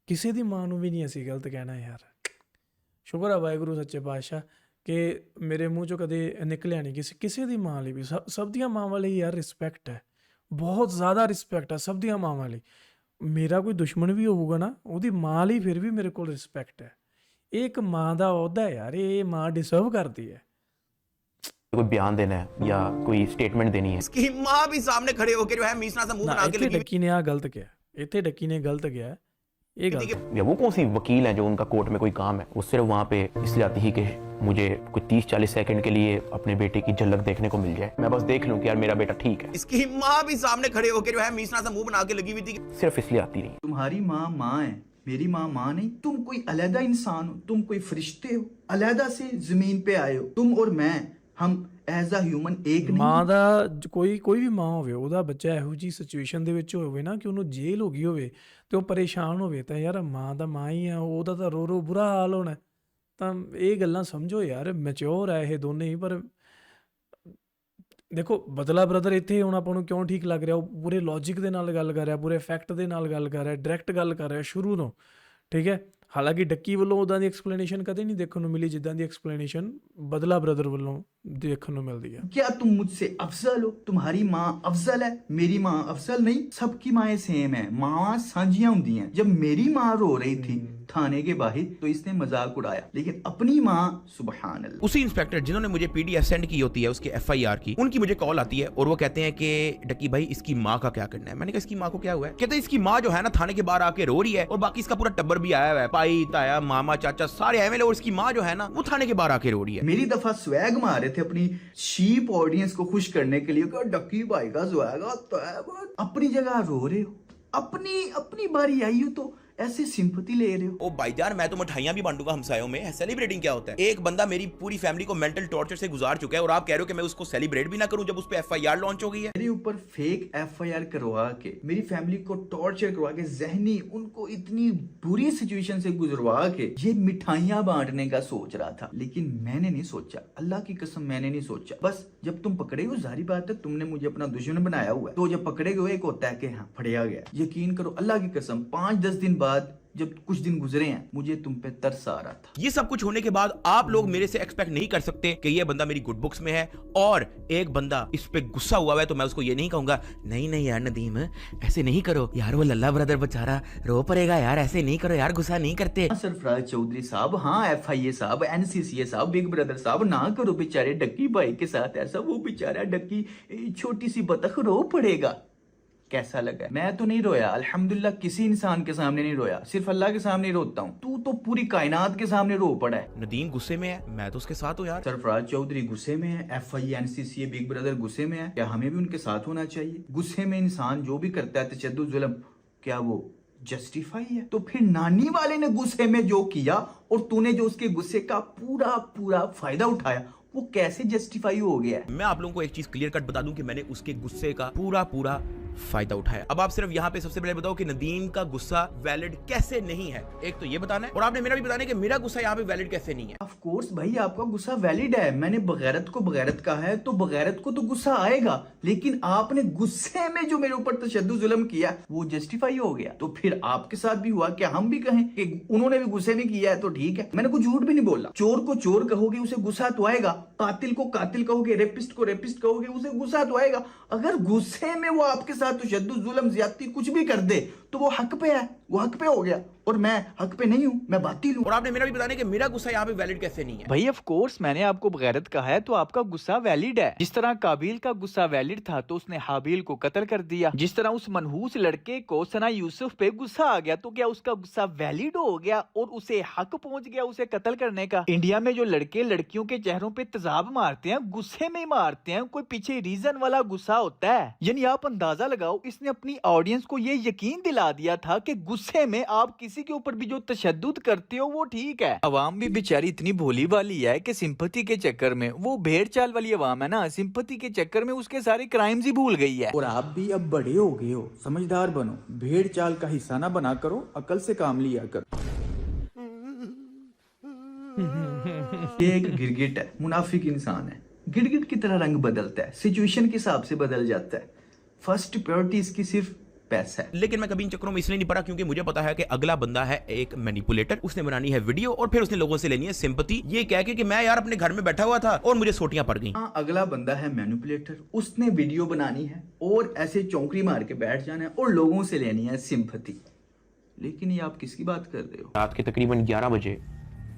ਕਿਸੇ ਦੀ ਮਾਂ ਨੂੰ ਵੀ ਨਹੀਂ ਅਸੀਂ ਗਲਤ ਕਹਿਣਾ ਯਾਰ। ਸ਼ੁਕਰ ਆ ਵਾਹਿਗੁਰੂ ਸੱਚੇ ਪਾਤਸ਼ਾਹ ਕਿ ਮੇਰੇ ਮੂੰਹ 'ਚੋਂ ਕਦੇ ਨਿਕਲਿਆ ਨਹੀਂ ਕਿਸੇ ਦੀ ਮਾਂ ਲਈ ਵੀ। ਸਭ ਦੀਆਂ ਮਾਵਾਂ ਲਈ ਯਾਰ ਰਿਸਪੈਕਟ ਹੈ, ਬਹੁਤ ਜ਼ਿਆਦਾ ਰਿਸਪੈਕਟ ਹੈ ਸਭ ਦੀਆਂ ਮਾਵਾਂ ਲਈ। ਮੇਰਾ ਕੋਈ ਦੁਸ਼ਮਣ ਵੀ ਹੋਊਗਾ ਨਾ, ਉਹਦੀ ਮਾਂ ਲਈ ਫਿਰ ਵੀ ਮੇਰੇ ਕੋਲ ਰਿਸਪੈਕਟ ਹੈ। ਇਹ ਇੱਕ ਮਾਂ ਦਾ ਅਹੁਦਾ ਹੈ ਯਾਰ, ਇਹ ਮਾਂ ਡਿਸਰਵ ਕਰਦੀ ਹੈ। कोई बयान देना है या कोई स्टेटमेंट देनी है। इसकी माँ भी सामने खड़े होकर जो है मीसना सा मुंह बना के लगी। डक्की ने गलत किया, इतने डक्की ने गलत किया, ये गलत है। या वो कौन सी वकील है जो उनका कोर्ट में कोई काम है? वो सिर्फ वहाँ पे इसलिए आती ही कि मुझे कुछ 30-40 सेकंड के लिए अपने बेटे की झलक देखने को मिल जाए, मैं बस देख लूं कि यार मेरा बेटा ठीक है। इसकी माँ भी सामने खड़े होकर जो है मीसना सा मुंह बना के लगी हुई थी, सिर्फ इसलिए आती रही। तुम्हारी माँ माँ है, मेरी माँ माँ नहीं। तुम कोई अलहदा इंसान हो, तुम कोई फरिश्ते हो, अलहदा से जमीन पे आए हो। तुम और मैं, हम ਐਜ਼ ਅ ਹਿਊਮਨ ਇੱਕ ਨਹੀਂ। ਮਾਂ ਦਾ ਕੋਈ ਵੀ ਮਾਂ ਹੋਵੇ, ਉਹਦਾ ਬੱਚਾ ਇਹੋ ਜਿਹੀ ਸਿਚੁਏਸ਼ਨ ਦੇ ਵਿੱਚ ਹੋਵੇ ਨਾ ਕਿ ਉਹਨੂੰ ਜੇਲ੍ਹ ਹੋ ਗਈ ਹੋਵੇ ਤੇ ਉਹ ਪਰੇਸ਼ਾਨ ਹੋਵੇ, ਤਾਂ ਯਾਰ ਮਾਂ ਦਾ ਮਾਂ ਹੀ ਆ, ਉਹਦਾ ਤਾਂ ਰੋ ਬੁਰਾ ਹਾਲ ਹੋਣਾ। ਤਾਂ ਇਹ ਗੱਲਾਂ ਸਮਝੋ ਯਾਰ, ਮੈਚਿਓਰ ਹੈ ਇਹ ਦੋਨੇ ਹੀ। ਪਰ ਦੇਖੋ ਬਦਲਾ ਬ੍ਰਦਰ ਇੱਥੇ ਹੁਣ ਆਪਾਂ ਨੂੰ ਕਿਉਂ ਠੀਕ ਲੱਗ ਰਿਹਾ? ਉਹ ਪੂਰੇ ਲੌਜਿਕ ਦੇ ਨਾਲ ਗੱਲ ਕਰ ਰਿਹਾ, ਪੂਰੇ ਫੈਕਟ ਦੇ ਨਾਲ ਗੱਲ ਕਰ ਰਿਹਾ, ਡਾਇਰੈਕਟ ਗੱਲ ਕਰ ਰਿਹਾ ਸ਼ੁਰੂ ਤੋਂ, ਠੀਕ ਹੈ। ਹਾਲਾਂਕਿ ਡੱਕੀ ਵੱਲੋਂ ਉੱਦਾਂ ਦੀ ਐਕਸਪਲੇਨੇਸ਼ਨ ਕਦੇ ਨਹੀਂ ਦੇਖਣ ਨੂੰ ਮਿਲੀ ਜਿੱਦਾਂ ਦੀ ਐਕਸਪਲੇਨੇਸ਼ਨ ਬਦਲਾ ਬ੍ਰਦਰ ਵੱਲੋਂ देखने को मिलती है। क्या तुम मुझसे अफजल हो? तुम्हारी माँ अफजल है, मेरी माँ अफजल नहीं। सबकी माएँ सेम है, माँ सांझियां होती हैं। जब मेरी माँ रो रही थी थाने के बाहर तो इसने मजाक उड़ाया, लेकिन अपनी माँ सुबहान अल्लाह। उसी इंस्पेक्टर जिन्होंने मुझे पीडीएफ सेंड की होती है उसके FIR की, उनकी मुझे कॉल आती है और वो कहते हैं कि डक्की भाई इसकी माँ का क्या करना है। मैंने कहा इसकी माँ को क्या हुआ है? कहते हैं इसकी माँ जो है ना थाने के बाहर आके रो रही है और बाकी इसका पूरा टब्बर भी आया हुआ है, पाई ताया मामा चाचा सारे आए हुए, और इसकी माँ जो है ना वो थाने के बाहर आके रो रही है। मेरी दफा स्वैग मार रहे थे अपनी शीप ऑडियंस को खुश करने के लिए, डक्की भाई का स्वैग आता है। अपनी जगह रो रहे हो, अपनी बारी आई हो तो ऐसे सिंपैथी ले रहे हो। ओ भाईजान मैं तो मिठाइयां भी बांटूंगा हमसायों में। सेलिब्रेटिंग क्या होता है? एक बंदा मेरी पूरी फैमिली को मेंटल टॉर्चर से गुजार चुका है और आप कह रहे हो कि मैं उसको सेलिब्रेट भी ना करूं जब उस पे FIR लॉन्च हो गई है। मेरे ऊपर फेक FIR करवा के, मेरी फैमिली को टॉर्चर करवा के, जहनी उनको इतनी बुरी सिचुएशन से गुजरवा के ये मिठाइयां बांटने का सोच रहा था, लेकिन मैंने नहीं सोचा, अल्लाह की कसम मैंने नहीं सोचा। बस जब तुम पकड़े हो, जाहिर बात है तुमने मुझे अपना दुश्मन बनाया हुआ है, तो जब पकड़े गए एक होता है कि हाँ फड़िया गया। यकीन करो अल्लाह की कसम 5-10 दिन बाद जब कुछ दिन गुजरे हैं मुझे तुम पे तरस आ रहा था। ये सब कुछ होने के बाद आप लोग मेरे से एक्सपेक्ट नहीं कर सकते कि ये बंदा मेरी गुड बुक्स में है और एक बंदा इस पे गुस्सा हुआ है तो मैं उसको ये नहीं कहूंगा नहीं यार नदीम ऐसे नहीं करो यार, वो लल्ला ब्रदर बेचारा रो पड़ेगा यार, ऐसे नहीं करो यार, गुस्सा नहीं करते। सरफराज चौधरी साहब, हाँ FIA साहब, NCCA साहब, बिग ब्रदर साहब, ना करो बेचारे डक्की भाई के साथ ऐसा। वो बेचारा डक्की छोटी सी बतख रो पड़ेगा। कैसा लगा? मैं तो नहीं रोया अल्हम्दुलिल्लाह, किसी इंसान के सामने नहीं रोया, सिर्फ अल्लाह के सामने रोता हूँ। तू तो पूरी कायनात के सामने रो पड़ा है। नदीम गुस्से में है, मैं तो उसके साथ हूँ यार। सरफराज चौधरी गुस्से में है, FIA NCCA बिग ब्रदर गुस्से में है, क्या हमें भी उनके साथ होना चाहिए? गुस्से में इंसान जो भी करता है तशद्दुद जुल्म, क्या वो जस्टिफाई है? तो फिर नानी वाले ने गुस्से में जो किया और तूने जो उसके गुस्से का पूरा फायदा उठाया, वो कैसे जस्टिफाई हो गया है? मैं आप लोगों को एक चीज क्लियर कट बता दूं कि मैंने उसके गुस्से का पूरा फायदा उठाया। अब आप सिर्फ यहाँ पे सबसे पहले बताओ कि नदीम का गुस्सा वैलिड कैसे नहीं है, एक तो ये बताना है और आपने मेरा भी बताना है कि मेरा गुस्सा यहाँ पे वैलिड कैसे नहीं है। ऑफ कोर्स भाई आपका गुस्सा वैलिड है, मैंने बगैरत को बगैरत कहा है तो बगैरत को तो गुस्सा आएगा, लेकिन आपने गुस्से में जो मेरे ऊपर तशद्दुद जुल्म किया वो जस्टिफाई हो गया। तो फिर आपके साथ भी हुआ, क्या हम भी कहें कि उन्होंने भी गुस्से में किया है तो ठीक है, मैंने कोई झूठ भी नहीं बोला। चोर को चोर कहोगे उसे गुस्सा तो आएगा, कातिल को कातिल कहोगे, रेपिस्ट को रेपिस्ट कहोगे उसे गुस्सा तो आएगा। अगर गुस्से में वो आपके साथ तशद्दुद जुल्म ज्यादती कुछ भी कर दे तो वो हक पे है, वो हक पे हो गया, और मैं हक पे नहीं हूं, मैं बातिल हूं। और आपने मेरा भी बताना है कि मेरा गुस्सा यहाँ पे वैलिड कैसे नहीं है। भाई ऑफ कोर्स मैंने आपको बगैरत कहा है तो आपका गुस्सा वैलिड है। जिस तरह काबिल का गुस्सा वैलिड था तो उसने हाबिल को कत्ल कर दिया, जिस तरह उस मनहूस लड़के को सना यूसुफ पे गुस्सा आ गया तो क्या उसका गुस्सा वैलिड हो गया और उसे हक पहुंच गया उसे कत्ल करने का। इंडिया में जो लड़के लड़कियों के चेहरों पे तेजाब मारते हैं गुस्से में मारते हैं, कोई पीछे रीजन वाला गुस्सा होता है। यानी आप अंदाजा लगाओ, इसने अपनी ऑडियंस को ये यकीन दिला दिया था कि गुस्से में आप किसी के ऊपर भी जो तशद्दुद करते हो वो ठीक है। अवाम भी बेचारी इतनी भोली भाली है कि सिंपैथी के चक्कर में, वो भेड़ चाल वाली अवाम है ना, सिंपैथी के चक्कर में उसके सारे क्राइम्स ही भूल गई है। और आप भी अब बड़े हो गए हो, समझदार बनो, भेड़ चाल का हिस्सा ना बना करो, अकल से काम लिया करो। ये एक गिरगिट है, मुनाफिक इंसान है, गिरगिट की तरह रंग बदलता है, सिचुएशन के हिसाब से बदल जाता है। फर्स्ट प्रायोरिटी इसकी सिर्फ पैसा है। लेकिन मैं कभी इन चक्करों में इसलिए नहीं पड़ा क्योंकि मुझे पता है कि अगला बंदा है एक मैनिपुलेटर, उसने बनानी है वीडियो और फिर उसने लोगों से लेनी है सिंपैथी, ये कह के कि मैं यार अपने घर में बैठा हुआ था और मुझे सोटियां पड़ गई। हाँ, अगला बंदा है मैनिपुलेटर, उसने वीडियो बनानी है और ऐसे चौंकड़ी मार के बैठ जाना है और लोगों से लेनी है सिंपैथी। लेकिन ये आप किसकी बात कर रहे हो? रात के तकरीबन 11 बजे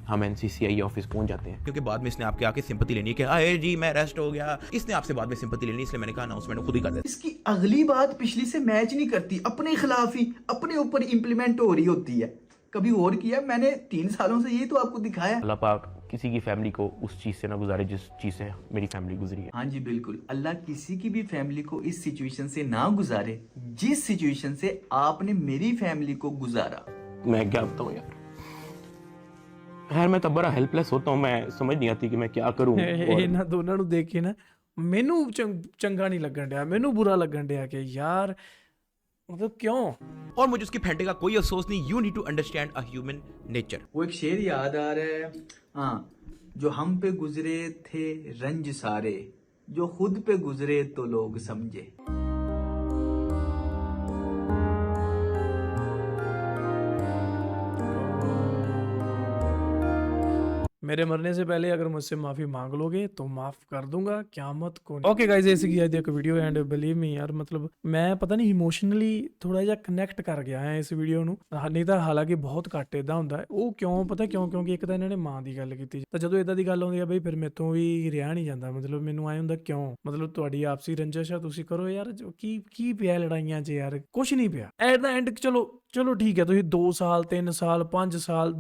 हम एनसीसीआई ऑफिस पहुंच जाते हैं, क्योंकि बाद में इसने आपके आके सिंपैथी लेनी है कि आए जी मैं अरेस्ट हो गया, इसने आपसे बाद में सिंपैथी लेनी, इसलिए मैंने कहा अनाउंसमेंट खुद ही कर देता। इसकी अगली बात पिछली से मैच नहीं करती, अपने खिलाफ ही अपने ऊपर इंप्लीमेंट हो रही होती है। कभी और किया मैंने 3 सालों से, यही तो आपको दिखाया। अल्लाह पाक किसी की फैमिली को उस चीज से ना गुजारे जिस चीज से मेरी फैमिली गुजरी है। हाँ जी बिल्कुल, अल्लाह किसी की भी फैमिली को इस सिचुएशन से ना गुजारे जिस सिचुएशन से आपने मेरी फैमिली को गुजारा। मैं क्या बताऊं यार, खैर मैं तब बड़ा हेल्पलेस होता हूँ, मैं समझ नहीं आती कि मैं क्या करूं। ਇਹਨਾਂ ਦੋਨਾਂ ਨੂੰ ਦੇਖ ਕੇ ਨਾ ਮੈਨੂੰ ਚੰਗਾ ਨਹੀਂ ਲੱਗਣ ਡਿਆ, ਮੈਨੂੰ बुरा लगन ਡਿਆ कि यार मतलब क्यों। और मुझे उसकी फेंटे का कोई अफसोस नहीं। You need to understand a human nature. वो एक शेर याद आ रहा है, हाँ, जो हम पे गुजरे थे रंज सारे, जो खुद पे गुजरे तो लोग समझे। मेरे मरने से पहले अगर मुझसे माफ़ी मांग लोगे तो माफ़ कर दूंगा, क़यामत को नहीं। ओके गाइस, ऐसी की एक वीडियो एंड बिलीव मी यार, मतलब मैं पता नहीं इमोशनली थोड़ा ਜਿਹਾ ਕਨੈਕਟ ਕਰ ਗਿਆ ਹੈ ਇਸ ਵੀਡੀਓ ਨੂੰ, ਨਹੀਂ ਤਾਂ ਹਾਲਾਂਕਿ ਬਹੁਤ ਘੱਟ ਇਦਾਂ ਹੁੰਦਾ ਹੈ। ਉਹ ਕਿਉਂ ਪਤਾ ਕਿਉਂ? ਕਿਉਂਕਿ ਇੱਕ ਤਾਂ ਇਹਨਾਂ ਨੇ ਮਾਂ ਦੀ ਗੱਲ ਕੀਤੀ, ਤਾਂ ਜਦੋਂ ਇਦਾਂ ਦੀ ਗੱਲ ਆਉਂਦੀ ਆ ਬਈ ਫਿਰ ਮੇਰੇ ਤੋਂ ਵੀ ਰਿਹਾ ਨਹੀਂ ਜਾਂਦਾ। ਮਤਲਬ ਮੈਨੂੰ ਆਏ ਹੁੰਦਾ ਕਿਉਂ, ਮਤਲਬ ਤੁਹਾਡੀ ਆਪਸੀ ਰੰਜਿਸ਼ ਆ, ਤੁਸੀਂ ਕਰੋ ਯਾਰ, ਕੀ ਪਿਆ ਲੜਾਈਆਂ 'ਚ ਯਾਰ, ਕੁਝ ਨਹੀਂ ਪਿਆ ਐਟ ਦਾ ਐਂਡ। ਚਲੋ ਠੀਕ ਹੈ, ਤੁਸੀਂ 2 ਸਾਲ 3 ਸਾਲ 5 ਸਾਲ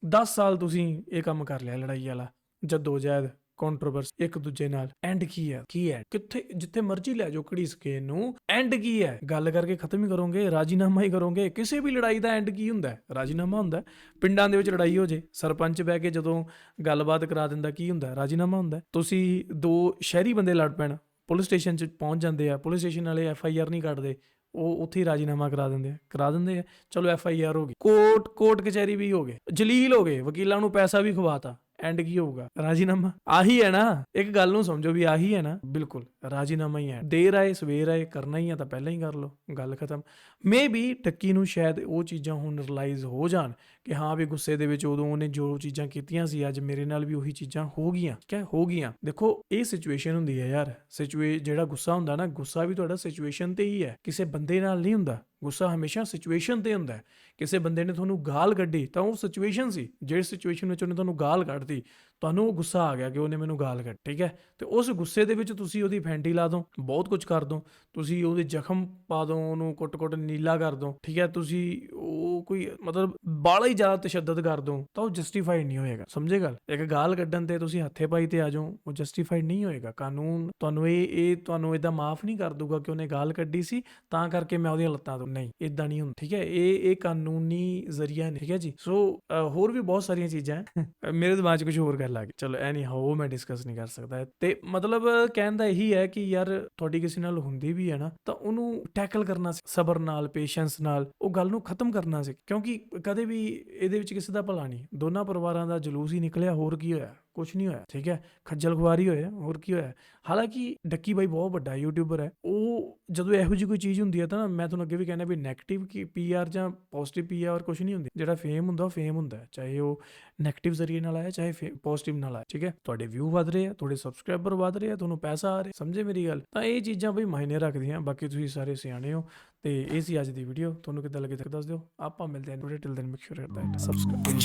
10 ਸਾਲ ਤੁਸੀਂ ਇਹ ਕੰਮ ਕਰ ਲਿਆ, ਲੜਾਈ ਵਾਲਾ ਜਦੋਜਹਿਦ ਕੰਟਰੋਵਰਸ ਇੱਕ ਦੂਜੇ ਨਾਲ। ਐਂਡ ਕੀ ਹੈ ਕਿੱਥੇ? ਜਿੱਥੇ ਮਰਜ਼ੀ ਲੈ ਜਾਓ ਘੜੀਸ ਕੇ ਨੂੰ, ਐਂਡ ਕੀ ਹੈ? ਗੱਲ ਕਰਕੇ ਖਤਮ ਹੀ ਕਰੋਗੇ, ਰਾਜੀਨਾਮਾ ਹੀ ਕਰੋਗੇ। ਕਿਸੇ ਵੀ ਲੜਾਈ ਦਾ ਐਂਡ ਕੀ ਹੁੰਦਾ? ਰਾਜੀਨਾਮਾ ਹੁੰਦਾ। ਪਿੰਡਾਂ ਦੇ ਵਿੱਚ ਲੜਾਈ ਹੋ ਜੇ, ਸਰਪੰਚ ਬਹਿ ਕੇ ਜਦੋਂ ਗੱਲਬਾਤ ਕਰਾ ਦਿੰਦਾ, ਕੀ ਹੁੰਦਾ? ਰਾਜੀਨਾਮਾ ਹੁੰਦਾ। ਤੁਸੀਂ 2 ਸ਼ਹਿਰੀ ਬੰਦੇ ਲੜ ਪੈਣ, ਪੁਲਿਸ ਸਟੇਸ਼ਨ 'ਚ ਪਹੁੰਚ ਜਾਂਦੇ ਆ, ਪੁਲਿਸ ਸਟੇਸ਼ਨ ਵਾਲੇ FIR ਨਹੀਂ ਕੱਢਦੇ, ਉਹ ਉੱਥੇ ਹੀ ਰਾਜੀਨਾਮਾ ਕਰਾ ਦਿੰਦੇ ਆ। ਚਲੋ FIR ਹੋ ਗਈ, ਕੋਰਟ ਕਚਹਿਰੀ ਵੀ ਹੋ ਗਏ, ਜਲੀਲ ਹੋ ਗਏ, ਵਕੀਲਾਂ ਨੂੰ ਪੈਸਾ ਵੀ ਖਵਾਤਾ, ਐਂਡ ਕੀ ਹੋਊਗਾ? ਰਾਜੀਨਾਮਾ। ਆਹੀ ਹੈ ਨਾ, ਇੱਕ ਗੱਲ ਨੂੰ ਸਮਝੋ ਵੀ ਆਹੀ ਹੈ ਨਾ, ਬਿਲਕੁਲ ਰਾਜੀਨਾਮਾ ਹੀ ਹੈ। ਦੇਰ ਆਏ ਸਵੇਰ ਆਏ, ਕਰਨਾ ਹੀ ਆ ਤਾਂ ਪਹਿਲਾਂ ਹੀ ਕਰ ਲਓ, ਗੱਲ ਖਤਮ। ਮੇ ਬੀ ਟੱਕੀ ਨੂੰ ਸ਼ਾਇਦ ਉਹ ਚੀਜ਼ਾਂ ਹੁਣ ਰਿਅਲਾਈਜ਼ ਹੋ ਜਾਣ ਕਿ ਹਾਂ ਵੀ ਗੁੱਸੇ ਦੇ ਵਿੱਚ ਉਦੋਂ ਉਹਨੇ ਜੋ ਚੀਜ਼ਾਂ ਕੀਤੀਆਂ ਸੀ, ਅੱਜ ਮੇਰੇ ਨਾਲ ਵੀ ਉਹੀ ਚੀਜ਼ਾਂ ਹੋ ਗਈਆਂ। ਦੇਖੋ ਇਹ ਸਿਚੁਏਸ਼ਨ ਹੁੰਦੀ ਹੈ ਯਾਰ, ਜਿਹੜਾ ਗੁੱਸਾ ਹੁੰਦਾ ਨਾ, ਗੁੱਸਾ ਵੀ ਤੁਹਾਡਾ ਸਿਚੁਏਸ਼ਨ ਤੇ ਹੀ ਹੈ, ਕਿਸੇ ਬੰਦੇ ਨਾਲ ਨਹੀਂ ਹੁੰਦਾ। ਗੁੱਸਾ ਹਮੇਸ਼ਾ ਸਿਚੁਏਸ਼ਨ ਤੇ ਹੁੰਦਾ ਹੈ। ਕਿਸੇ ਬੰਦੇ ਨੇ ਤੁਹਾਨੂੰ ਗਾਲ ਕੱਢੀ ਤਾਂ ਉਹ ਸਿਚੁਏਸ਼ਨ ਸੀ, ਜਿਹੜੀ ਸਿਚੁਏਸ਼ਨ ਵਿੱਚ ਉਹਨੇ ਤੁਹਾਨੂੰ ਗਾਲ ਕੱਢਤੀ, ਤੁਹਾਨੂੰ ਉਹ ਗੁੱਸਾ ਆ ਗਿਆ ਕਿ ਉਹਨੇ ਮੈਨੂੰ ਗਾਲ ਕੱਢੀ, ਠੀਕ ਹੈ। ਤੇ ਉਸ ਗੁੱਸੇ ਦੇ ਵਿੱਚ ਤੁਸੀਂ ਉਹਦੀ ਫੈਂਟੀ ਲਾ ਦੋ, ਬਹੁਤ ਕੁਝ ਕਰ ਦੋ, ਤੁਸੀਂ ਉਹਦੇ ਜ਼ਖਮ ਪਾ ਦੋ, ਉਹਨੂੰ ਕੁੱਟ ਨੀਲਾ ਕਰ ਦੋ, ਠੀਕ ਹੈ। ਤੁਸੀਂ ਉਹ ਕੋਈ ਮਤਲਬ ਬਾਲਾ ਹੀ ਜ਼ਿਆਦਾ ਤਸ਼ੱਦਦ ਕਰ ਦੋ ਤਾਂ ਉਹ ਜਸਟੀਫਾਈਡ ਨਹੀਂ ਹੋਏਗਾ, ਸਮਝੇ ਗੱਲ। ਇੱਕ ਗਾਲ ਕੱਢਣ ਤੇ ਤੁਸੀਂ ਹੱਥੇ ਪਾਈ ਤੇ ਆ ਜਾਓ, ਉਹ ਜਸਟੀਫਾਈਡ ਨਹੀਂ ਹੋਏਗਾ। ਕਾਨੂੰਨ ਤੁਹਾਨੂੰ ਤੁਹਾਨੂੰ ਇਹਦਾ ਮਾਫ ਨਹੀਂ ਕਰ ਦੂਗਾ ਕਿ ਉਹਨੇ ਗਾਲ ਕੱਢੀ ਸੀ ਤਾਂ ਕਰਕੇ ਮੈਂ ਉਹਦੀਆਂ ਲੱਤਾਂ ਤੋਂ, ਨਹੀਂ, ਇਦਾਂ ਨਹੀਂ ਹੁੰਦਾ, ਠੀਕ ਹੈ। ਇਹ ਕਾਨੂੰਨੀ ਜ਼ਰੀਆ ਨਹੀਂ, ਠੀਕ ਹੈ ਜੀ। ਸੋ ਹੋਰ ਵੀ ਬਹੁਤ ਸਾਰੀਆਂ ਚੀਜ਼ਾਂ ਹੈ, ਮੇਰੇ ਦਿਮਾਗ 'ਚ ਕੁਝ ਹੋਰ ਗੱਲ ਗੱਲ ਆ ਗਈ। ਚਲੋ ਐਨੀ ਹਾਓ ਉਹ ਮੈਂ ਡਿਸਕਸ ਨਹੀਂ ਕਰ ਸਕਦਾ। ਤੇ ਮਤਲਬ ਕਹਿਣ ਦਾ ਇਹੀ ਹੈ ਕਿ ਯਾਰ ਤੁਹਾਡੀ ਕਿਸੇ ਨਾਲ ਹੁੰਦੀ ਵੀ ਹੈ ਨਾ ਤਾਂ ਉਹਨੂੰ ਟੈਕਲ ਕਰਨਾ ਸੀ ਸਬਰ ਨਾਲ, ਪੇਸ਼ੈਂਸ ਨਾਲ, ਉਹ ਗੱਲ ਨੂੰ ਖਤਮ ਕਰਨਾ ਸੀ, ਕਿਉਂਕਿ ਕਦੇ ਵੀ ਇਹਦੇ ਵਿੱਚ ਕਿਸੇ ਦਾ ਭਲਾ ਨਹੀਂ। ਦੋਨਾਂ ਪਰਿਵਾਰਾਂ ਦਾ ਜਲੂਸ ਹੀ ਨਿਕਲਿਆ, ਹੋਰ ਕੀ ਹੋਇਆ? ਕੁਛ ਨਹੀਂ ਹੋਇਆ, ਠੀਕ ਹੈ, ਖੱਜਲ ਖੁਆਰੀ ਹੋਇਆ, ਹੋਰ ਕੀ ਹੋਇਆ। ਹਾਲਾਂਕਿ ਡੱਕੀ ਬਾਈ ਬਹੁਤ ਵੱਡਾ ਯੂਟਿਊਬਰ ਹੈ, ਉਹ ਜਦੋਂ ਇਹੋ ਜਿਹੀ ਕੋਈ ਚੀਜ਼ ਹੁੰਦੀ ਹੈ ਤਾਂ ਮੈਂ ਤੁਹਾਨੂੰ ਅੱਗੇ ਵੀ ਕਹਿੰਦਾ ਵੀ ਨੈਗੇਟਿਵ ਕੀ PR ਜਾਂ ਪੋਜ਼ਿਟਿਵ PR ਕੁਛ ਨਹੀਂ ਹੁੰਦੀ। ਜਿਹੜਾ ਫੇਮ ਹੁੰਦਾ ਉਹ ਫੇਮ ਹੁੰਦਾ, ਚਾਹੇ ਉਹ ਨੈਗੇਟਿਵ ਜ਼ਰੀਏ ਨਾਲ ਆਇਆ ਚਾਹੇ ਪੋਜ਼ਿਟਿਵ ਨਾਲ ਆਇਆ, ਠੀਕ ਹੈ। ਤੁਹਾਡੇ ਵਿਊ ਵੱਧ ਰਹੇ ਆ, ਤੁਹਾਡੇ ਸਬਸਕ੍ਰਾਈਬਰ ਵੱਧ ਰਹੇ ਆ, ਤੁਹਾਨੂੰ ਪੈਸਾ ਆ ਰਿਹਾ, ਸਮਝੇ ਮੇਰੀ ਗੱਲ? ਤਾਂ ਇਹ ਚੀਜ਼ਾਂ ਬਈ ਮਾਇਨੇ ਰੱਖਦੀਆਂ। ਬਾਕੀ ਤੁਸੀਂ ਸਾਰੇ ਸਿਆਣੇ ਹੋ। ਤੇ ਇਹ ਸੀ ਅੱਜ ਦੀ ਵੀਡੀਓ, ਤੁਹਾਨੂੰ ਕਿੱਦਾਂ ਲੱਗੀ ਦੱਸ ਦਿਓ। ਆਪਾਂ ਮਿਲਦੇ ਹਾਂ till then make sure that subscribe.